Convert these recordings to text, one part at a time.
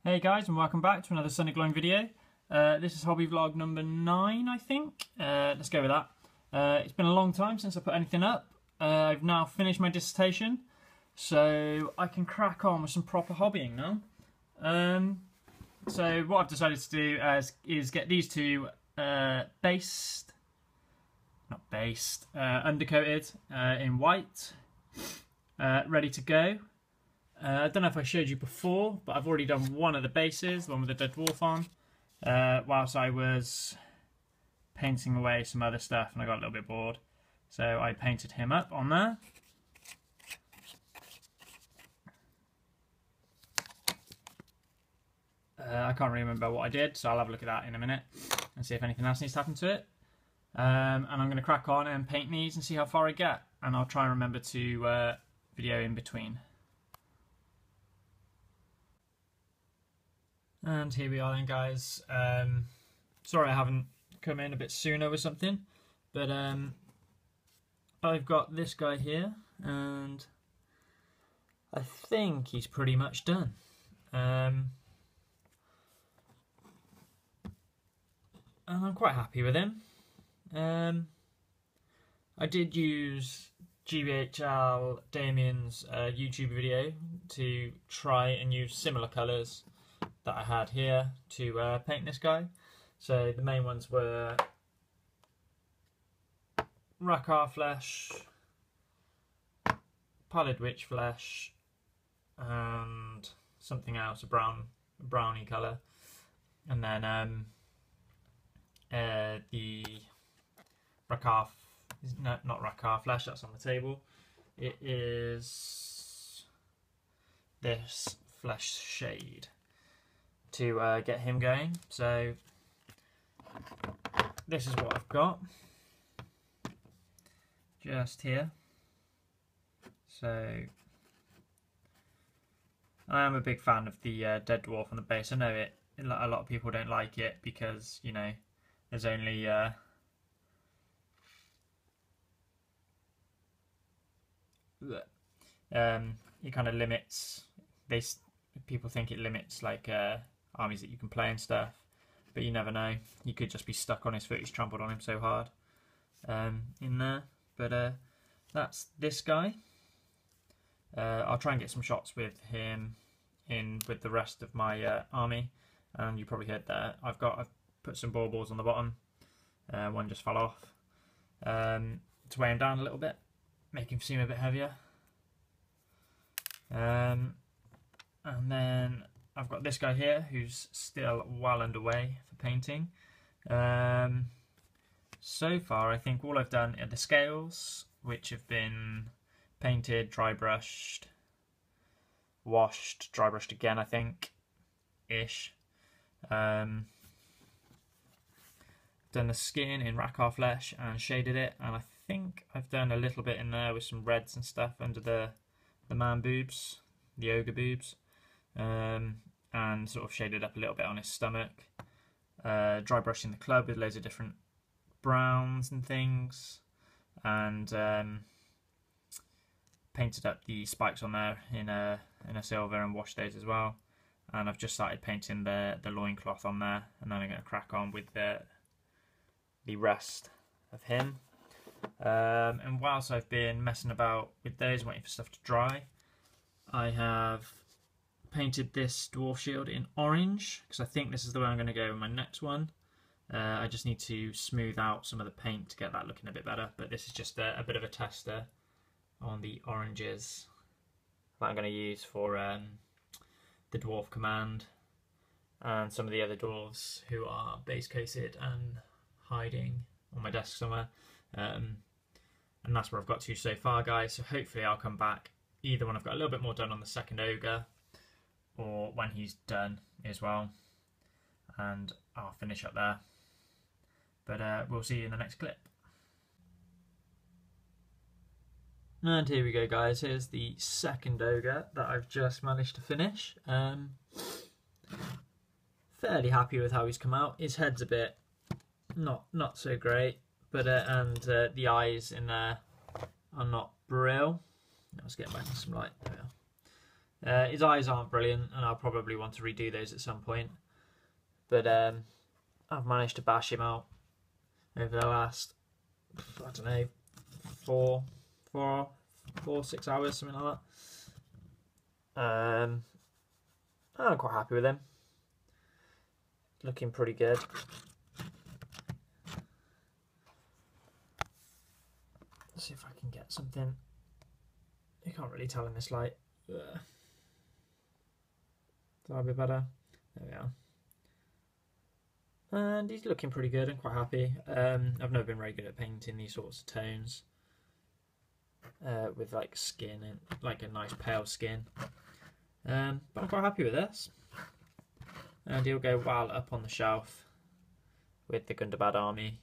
Hey guys, and welcome back to another Sunny Glowing video. This is hobby vlog number 9, I think. Let's go with that. It's been a long time since I put anything up. I've now finished my dissertation, so I can crack on with some proper hobbying now. So what I've decided to do is get these two undercoated in white, ready to go. I don't know if I showed you before, but I've already done one of the bases, the one with the dead dwarf on, whilst I was painting away some other stuff and I got a little bit bored. So I painted him up on there. I can't really remember what I did, so I'll have a look at that in a minute and see if anything else needs to happen to it. And I'm going to crack on and paint these and see how far I get, and I'll try and remember to video in between. And here we are then, guys. Sorry I haven't come in a bit sooner with something, but I've got this guy here and I think he's pretty much done. And I'm quite happy with him. I did use GBHL Damien's YouTube video to try and use similar colours that I had here to paint this guy. So the main ones were Racar flesh, pallid witch flesh, and something else, a browny colour, and then the Racar, no, not Racar flesh, that's on the table. It is this flesh shade to get him going. So this is what I've got just here. So I am a big fan of the dead dwarf on the base. I know a lot of people don't like it because, you know, there's only it kind of limits, people think it limits like armies that you can play and stuff, but you never know. You could just be stuck on his foot. He's trampled on him so hard in there. But that's this guy. I'll try and get some shots with him in with the rest of my army. And you probably heard that I've put some baubles on the bottom. One just fell off to weigh him down a little bit, make him seem a bit heavier. And then I've got this guy here who's still well underway for painting. So far I think all I've done are the scales, which have been painted, dry brushed, washed, dry brushed again, I think, ish. Done the skin in Racar flesh and shaded it, and I think I've done a little bit in there with some reds and stuff under the man boobs, the ogre boobs. And sort of shaded up a little bit on his stomach. Dry brushing the club with loads of different browns and things, and painted up the spikes on there in a silver and washed those as well. And I've just started painting the loincloth on there, and then I'm going to crack on with the rest of him. And whilst I've been messing about with those, waiting for stuff to dry, I have painted this dwarf shield in orange because I think this is the way I'm going to go with my next one. I just need to smooth out some of the paint to get that looking a bit better, but this is just a bit of a tester on the oranges that I'm going to use for the dwarf command and some of the other dwarves who are base coated and hiding on my desk somewhere. And that's where I've got to so far, guys, so hopefully I'll come back either when I've got a little bit more done on the second ogre, or when he's done as well, and I'll finish up there. But we'll see you in the next clip. And here we go, guys. Here's the second ogre that I've just managed to finish. Fairly happy with how he's come out. His head's a bit not so great, but and the eyes in there are not brill. Let's get back to some light. There we are. His eyes aren't brilliant, and I'll probably want to redo those at some point. But I've managed to bash him out over the last, I don't know, 6 hours, something like that. I'm quite happy with him. Looking pretty good. Let's see if I can get something. You can't really tell in this light. That'll be better. There we are. And he's looking pretty good. I'm quite happy. I've never been very good at painting these sorts of tones with like skin and like a nice pale skin. But I'm quite happy with this. And he'll go well up on the shelf with the Gundabad army.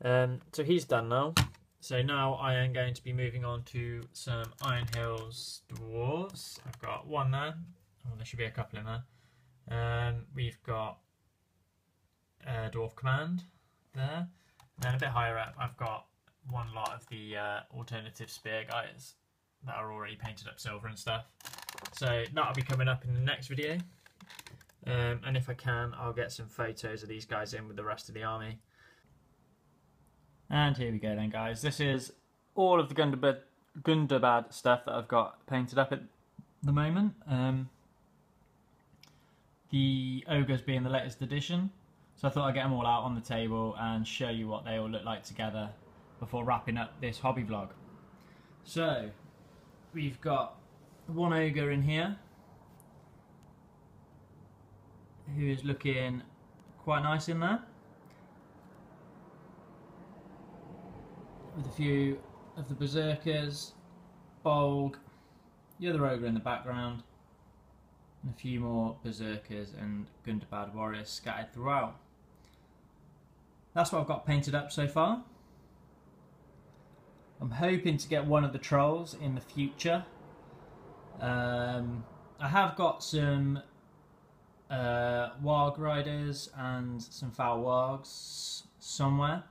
So he's done now. So now I am going to be moving on to some Iron Hills dwarves. I've got one there. Oh, there should be a couple in there. We've got Dwarf Command there. And then a bit higher up, I've got one lot of the alternative spear guys that are already painted up silver and stuff. So that'll be coming up in the next video. And if I can, I'll get some photos of these guys in with the rest of the army. And here we go then, guys. This is all of the Gundabad stuff that I've got painted up at the moment. The ogres being the latest addition. So I thought I'd get them all out on the table and show you what they all look like together before wrapping up this hobby vlog. So we've got one ogre in here who is looking quite nice in there, with a few of the berserkers, Bolg, the other ogre in the background, and a few more berserkers and Gundabad warriors scattered throughout. That's what I've got painted up so far. I'm hoping to get one of the trolls in the future. I have got some warg riders and some foul wargs somewhere.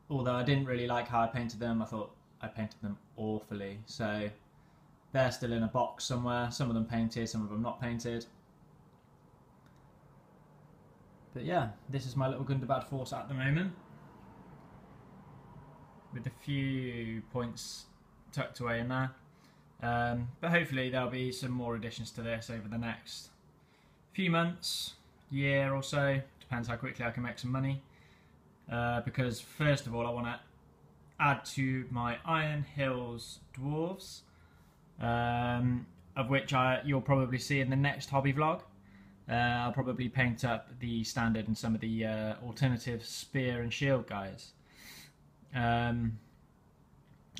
Although I didn't really like how I painted them. I thought I painted them awfully. So they're still in a box somewhere. Some of them painted, some of them not painted. But yeah, this is my little Gundabad force at the moment, with a few points tucked away in there. But hopefully there'll be some more additions to this over the next few months, year or so. Depends how quickly I can make some money. Because first of all I want to add to my Iron Hills dwarves, of which you'll probably see in the next hobby vlog. I'll probably paint up the standard and some of the alternative spear and shield guys. And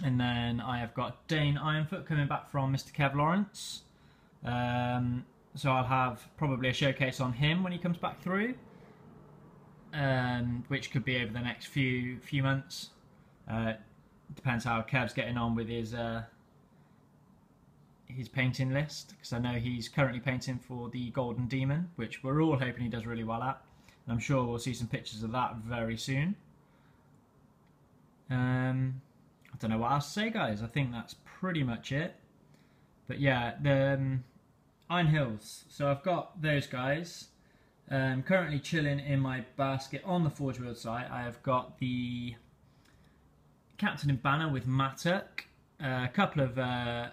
then I have got Dane Ironfoot coming back from Mr. Kev Lawrence. So I'll have probably a showcase on him when he comes back through, which could be over the next few months. Depends how Kev's getting on with his painting list, because I know he's currently painting for the Golden Demon, which we're all hoping he does really well at. And I'm sure we'll see some pictures of that very soon. I don't know what else to say, guys. I think that's pretty much it. But yeah, the Iron Hills. So I've got those guys. Currently chilling in my basket on the Forge World site. I have got the Captain and Banner with Matuk, a couple of, I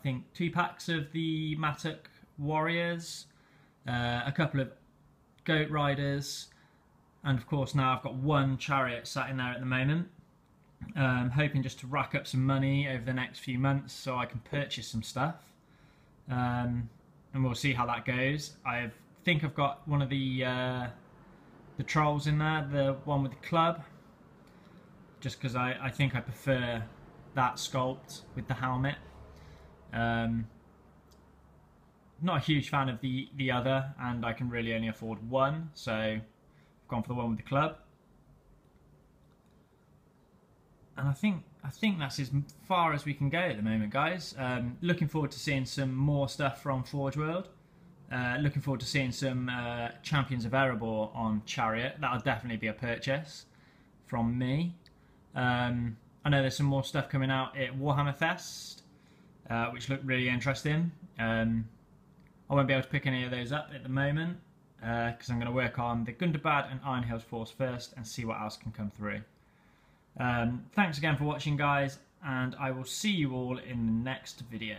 think 2 packs of the Matuk Warriors, a couple of Goat Riders, and of course now I've got 1 chariot sat in there at the moment. Hoping just to rack up some money over the next few months so I can purchase some stuff, and we'll see how that goes. I think I've got one of the trolls in there, the one with the club, just because I think I prefer that sculpt with the helmet. Not a huge fan of the other, and I can really only afford one, so I've gone for the one with the club. And I think that's as far as we can go at the moment, guys. Looking forward to seeing some more stuff from Forge World. Looking forward to seeing some Champions of Erebor on Chariot. That'll definitely be a purchase from me. I know there's some more stuff coming out at Warhammer Fest, which looked really interesting. I won't be able to pick any of those up at the moment because I'm going to work on the Gundabad and Iron Hills Force first and see what else can come through. Thanks again for watching, guys, and I will see you all in the next video.